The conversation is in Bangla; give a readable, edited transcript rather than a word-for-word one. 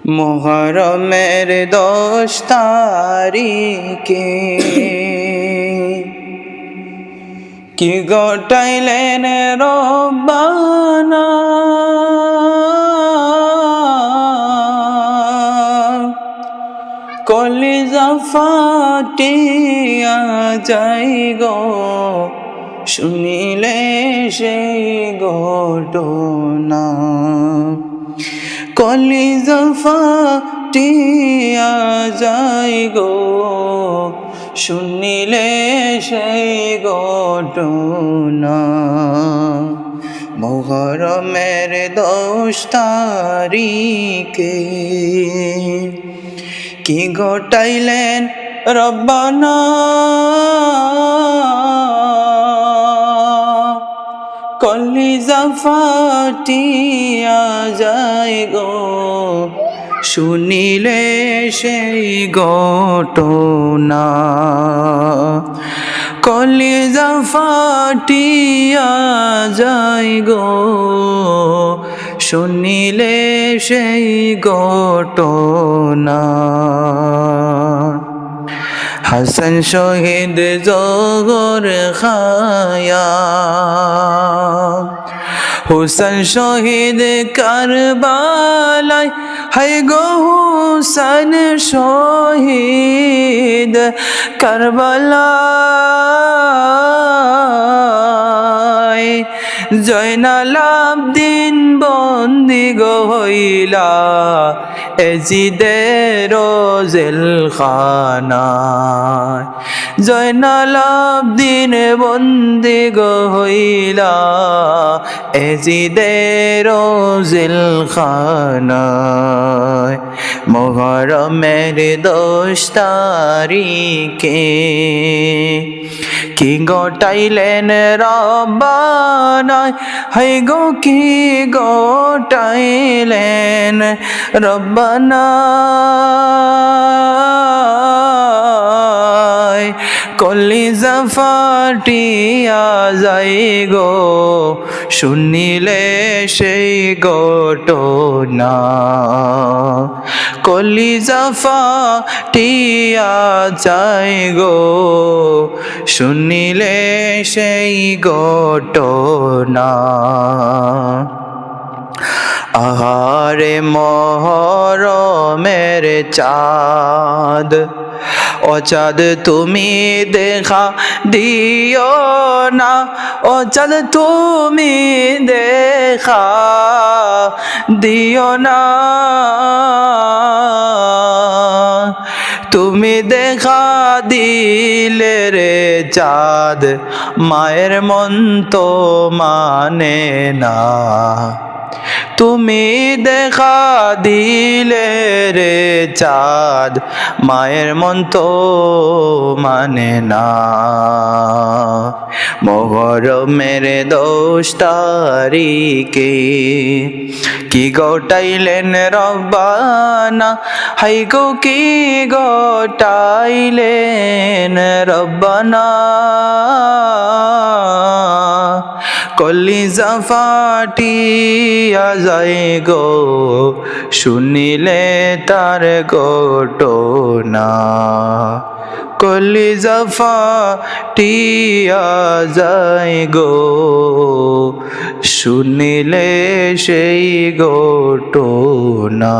মুহরমের 10 তারিখে কি ঘটাইলেন রব্বানা, কলিজা ফাটিয়া যাই গো শুনিলে সেই ঘটনা। কলিজা ফাটিয়া যাই গো শুনিলে সেই ঘটনা। মুহরমের 10 তারিখে কি ঘটাইলেন রব্বানা, কলিজা ফাটিয়া যায় গো শুনিলে সেই ঘটনা। কলিজা ফাটিয়া যায় গো শুনিলে সেই ঘটনা। হাসান শহীদ জগর খায়া, হুসেন শহীদ কারবালায়, হায় গো হুসেন শহীদ কারবালায়। জয়নাল আবদিন বন্দি গো হইলা এজিদের জেলখানায়। জয়নাল আবদিন বন্দি গো হইলা এজিদের জেলখানায়। মুহরমের 10 তারিখে কি ঘটাইলেন রব্বানা, হায় গো কি ঘটাইলেন রব্বানা। কলিজা ফাটিয়া যাই গো শুনিলে সেই ঘটনা। কলিজা ফাটিয়া যাই গো শুনিলে সেই ঘটনা। আহারে মুহরমের চাঁদ, ও চাঁদ তুমি দেখা দিও না, ও চাঁদ তুমি দেখা দিও না। তুমি দেখা দিলে রে চাঁদ মায়ের মন তো মানে না। তুমি দেখা দিলে রে চাঁদ মায়ের মন তো মানে না। মুহরমের 10 তারিখে কি ঘটাইলেন রব্বানা, হাই গো কি ঘটাইলেন রব্বানা। কলিজা ফাটিয়া যায় গো শুনিলে তার ঘটনা। কলিজা ফাটিয়া যায় গো শুনিলে সেই ঘটনা।